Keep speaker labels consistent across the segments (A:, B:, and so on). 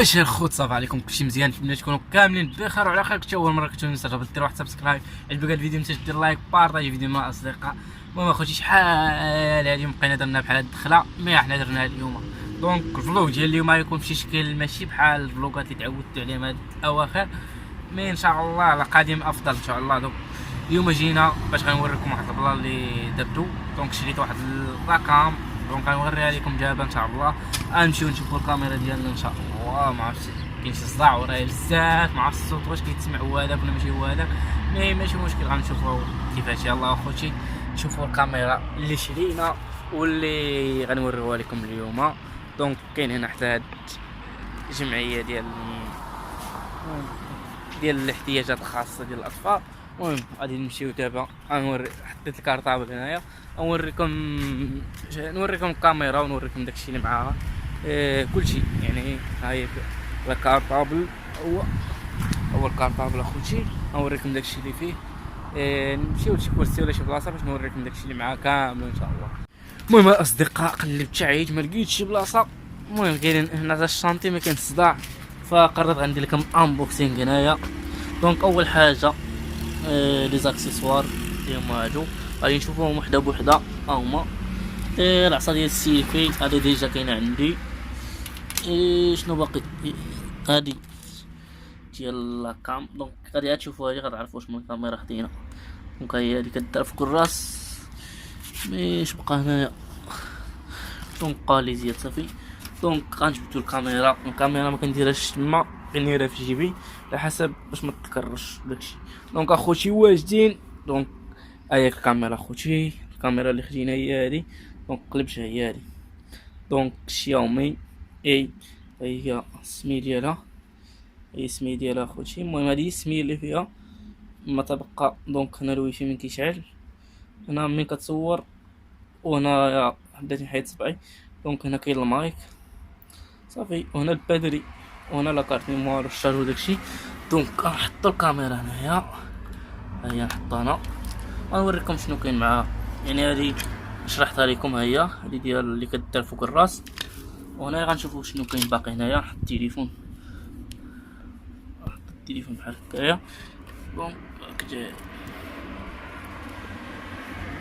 A: واش الخوت صافا عليكم كلشي مزيان؟ نتمنى تكونوا كاملين بخير وعلى خير. كنتو اول مره كنتو دير واحد سبسكرايب، عجبك هذا الفيديو متنساش دير لايك بارطاجي الفيديو مع الاصدقاء. المهم اخوتي شحال هادي بقينا درنا بحال هاد الدخله مي حنا درناها اليوم. دونك الفلوق ديال اليوم غيكون بشي شكل ماشي بحال الفلوقات اللي تعودتوا عليهم هاد الاواخر، مي ان شاء الله على قادم افضل ان شاء الله. دونك اليوم جينا باش غنوريكم واحد البلان اللي درتو. دونك شريت واحد الرقم، دونك غنوريها لكم دابا ان شاء الله. غنمشيو نشوفوا الكاميرا ديالنا ان شاء الله. ما عرفتش كاين شي صداع ورايا بزاف، ما عرفتش الصوت واش كيتسمع هو هذاك ولا ماشي هو هذاك، مي ماشي مشكل غنشوفوا كيفاش. يلاه اخوتي نشوفوا الكاميرا اللي شرينا واللي غنوريوها لكم اليوم. دونك كاين هنا حتى هاد الجمعيه ديال الاحتياجات الخاصه ديال الاطفال. المهم غادي نمشيو دابا. غنوري حطيت الكارطابل هنايا، نوريكم الكاميرا ونوريكم داكشي اللي معاها. كلشي يعني ها هي الكارطابل، هو الكارطابل اخوتي. غنوريكم داكشي اللي فيه. نمشيو لشي كرسي ولا شي بلاصه باش نوريكم داكشي اللي معاه كامل ان شاء الله. المهم الاصدقاء قلبت عييت ما لقيتش شي بلاصه. المهم كاينين هنا تا الشانتي ما كاين الصداع، فقررت غندير لكم انبوكسينغ هنايا. دونك اول حاجه لي زاكسيسوار اللي هما هادو غادي نشوفوهم وحده بوحده. هما العصا ديال السيلفي هادي ديجا كاينه عندي. شنو باقي؟ هادي ديال لاكام. دونك غادي تشوفوا هادي غتعرفوا واش من الكاميرا خدينا. دونك هي هادي كدار فوق الراس. مش بقى هنايا؟ دونك قالي زياد صافي. دونك غنجبدو الكاميرا ما كنديرهاش تما، كنديرها في جيبي على حسب باش ما تكررش داكشي. دونك اخوتي واجدين. دونك هاهي الكاميرا اخوتي، الكاميرا اللي خدينا هي هادي. دونك قلبتها هي هادي. دونك شاومي هي السمي ديالها، اخوتي. المهم هادي السميه اللي فيها ما تبقى. دونك هنا الويفي من كيشعل، هنا من كتصور، وهنا بديت نحيد صبعي. دونك هنا كاين المايك صافي، وهنا الباتري، وهنا لاكارت ميموار والشارج وداكشي. دونك غنحطو الكاميرا هنايا، هيا نحطها هنا. غنوريكم شنو كاين معاها. يعني هادي شرحتها لكم، هي هادي ديال اللي كدار فوق الراس. وهنا غنشوفوا شنو كاين باقي هنايا. نحط التليفون بحال هكايا. دونك جاي.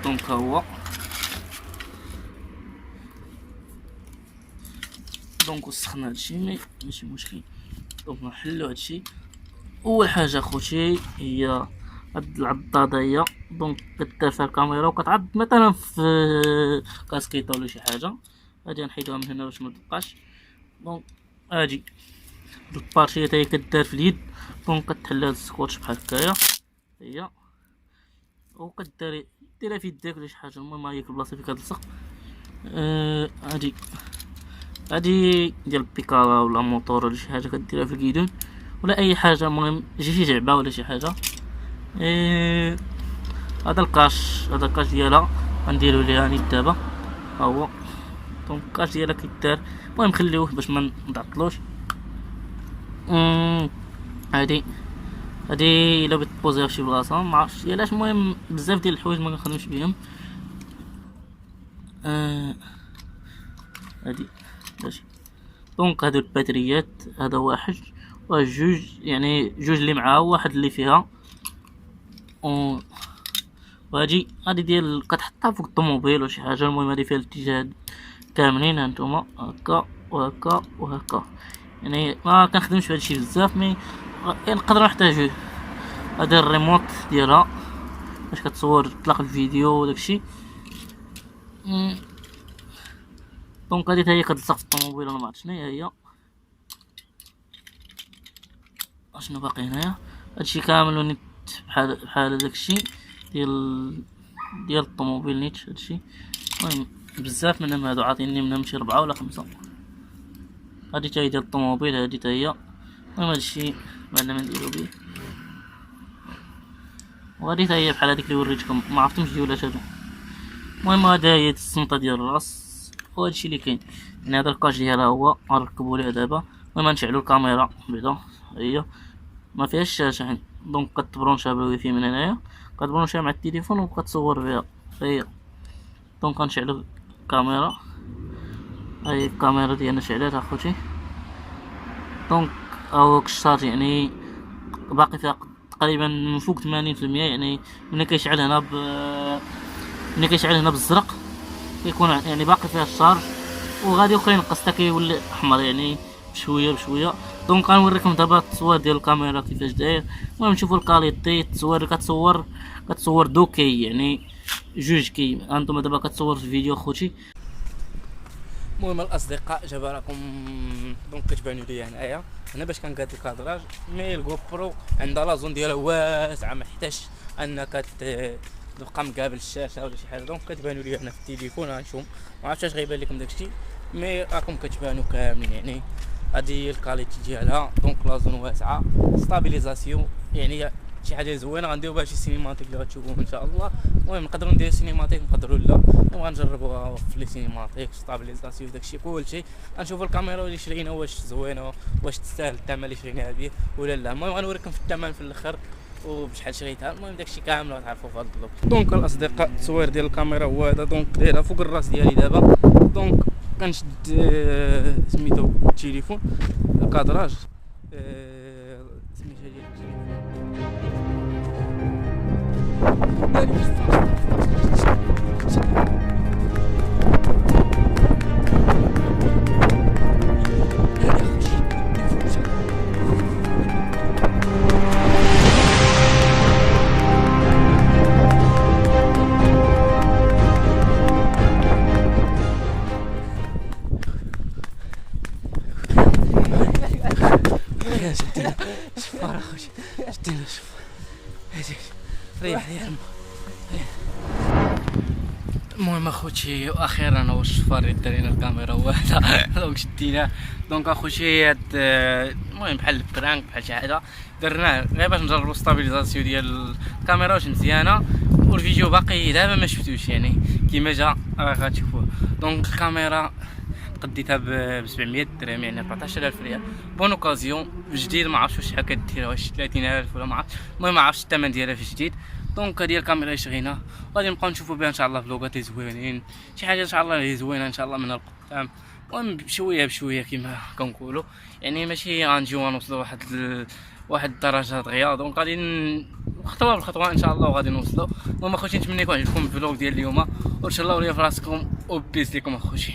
A: دونك ها هو. دونك وسخنا هادشي ماشي مشكل. دونك نحلو هادشي. اول حاجه اخوتي هي هاد العضاده هي. دونك كدار فيها الكاميرا وكتعض مثلا في كاسكيطه ولا شي حاجه. هادي نحيدوها من هنا باش ما تبقاش. دونك هادي البارشيه حتى هي كدار في اليد. دونك كتحل هاد السكوتش بحال هكايا هي، ديرها في يدك ولا شي حاجه. المهم هي البلاصه فين كتلصق. هادي ديال البيكالا ولا موطور ولا شي حاجه كديرها في الكيدون ولا اي حاجه. المهم شي جعبه ولا شي حاجه. هذا الكاش ديالها غنديرو ليها نيت دابا. ها هو. دونك الكاش ديالها كيدار. المهم خليوه باش ما نعطلوش. هادي الا بغيت تبوزيها فشي بلاصه ما عرفتش علاش. المهم بزاف ديال الحوايج ما كنخدمش بهم. هادي ماشي. دونك هادو الباتريات، هذا واحد وجوج، يعني جوج اللي معاها واحد اللي فيها. وهادي ديال كتحطها فوق الطوموبيل ولا شي حاجه. المهم هادي فيها الاتجاهات كاملين هانتوما، هكا وهكا وهكا. يعني ما كنخدمش في هادشي بزاف، مي نقدر نحتاجوه. هذا الريموت ديالها باش كتصور تطلق الفيديو وداكشي. دونك هادي هي كتلصق في الطوموبيل ولا ما عرفت شنو هي. اشنو باقي هنايا؟ هادشي كامل ونيت بحال داكشي ديال الطوموبيل نيت هادشي. المهم بزاف منهم هادو، عاطيني منهم شي 4 ولا 5. هادي تا هي ديال الطوموبيل، هادي تا هي. المهم هادشي بعدا ما نديرو بيه. وهادي تا هي بحال هاديك اللي وريتكم، ما عرفتهمش ديولاش هادو. المهم هادا هي السنطه ديال الراس وهادشي اللي كاين. يعني هذا الكاش ديالها هو غنركبو ليه دابا. المهم نشعلو الكاميرا بعدا هي ما فيهاش الشاشه. دونك كتبرونشها بالويفي من هنايا، كتبرونشها مع التليفون وكتصور بها هي. دونك غنشعلو الكاميرا. هاي الكاميرا ديالنا شعلات اخوتي. دونك هاهوك الشارج يعني باقي فيها تقريبا من فوق 80%. يعني ملي كيشعل هنا بالزرق كيكون يعني باقي فيها الشارج، وغادي وخا ينقص حتى كيولي احمر يعني بشويه. دونك غنوريكم دابا التصوير ديال الكاميرا كيفاش داير. المهم نشوفوا الكاليتي التصوير، كتصور دوكي يعني جوج كي. انتم دابا كتصور في الفيديو خوتي. المهم الاصدقاء جابها لكم دونك كتبانوا لي هنا باش كنقاد الكادراج. مي الجو برو عندها لازون ديالها واسعه، ما حتاش انك تبقى مقابل الشاشه ولا شي حاجه. دونك كتبانوا لي هنا في التليفون. غنشوف ما عرفتش واش غيبان لكم داكشي، مي راكم كتبانوا كاملين. يعني هذه هي الكاليتي ديالها. دونك لازون واسعه، ستابيليزاسيون يعني شي حاجه زوينه. غنديرو بها شي سينيماتيك اللي غتشوفوه ان شاء الله. المهم نقدروا نديرو سينيماتيك نقدروا لا، وغنجربوها في لي سينيماتيك ستابيليزاسيون داكشي كلشي. غنشوفوا الكاميرا اللي شرينا واش زوينه، واش تستاهل الثمن اللي شريناها به ولا لا. المهم غنوريكم في الثمن في الاخر وبشحال شريتها. المهم داكشي كامل غتعرفوا في هذا البلوك. دونك الاصدقاء التصوير ديال الكاميرا هو هذا. دونك دايرها فوق الراس ديالي دابا. دونك كنشد سميتو التليفون الكادراج سميتها ديال شدينا شفار اخوتي، شدينا شفار. ريح. المهم اخوتي اخيرا هو الشفار اللي دارينا الكاميرا هو هذا. دونك شديناه. دونك اخوتي هاد المهم بحال البرانك بحال شي حاجه درناه غير باش نجربوا ستابيليزاسيون ديال الكاميرا واش مزيانه. والفيديو باقي دابا ما شفتوش يعني كيما جا غتشوفوه. دونك الكاميرا قديتها ب 700 درهم يعني 14000 ريال بون اوكازيون جديد. ما عرفتش شحال كدير، واش 30000 ولا ما عرفتش. المهم ما عرفتش الثمن ديالها في جديد. دونك هذه الكاميرا اللي شرينا غادي نبقاو نشوفوا بها ان شاء الله فلوغات زوينين، شي حاجه ان شاء الله اللي زوينه ان شاء الله من القدام. المهم بشويه كيما كنقولوا يعني ماشي غنجيو نوصلوا واحد الدرجه دغيا. دونك غادي خطوه بالخطوه ان شاء الله وغادي نوصلوا. المهم اخوتي نتمنى يكون عجبكم الفلوغ ديال اليوم، وان شاء الله وليا فراسكم وبيس لكم اخوتي.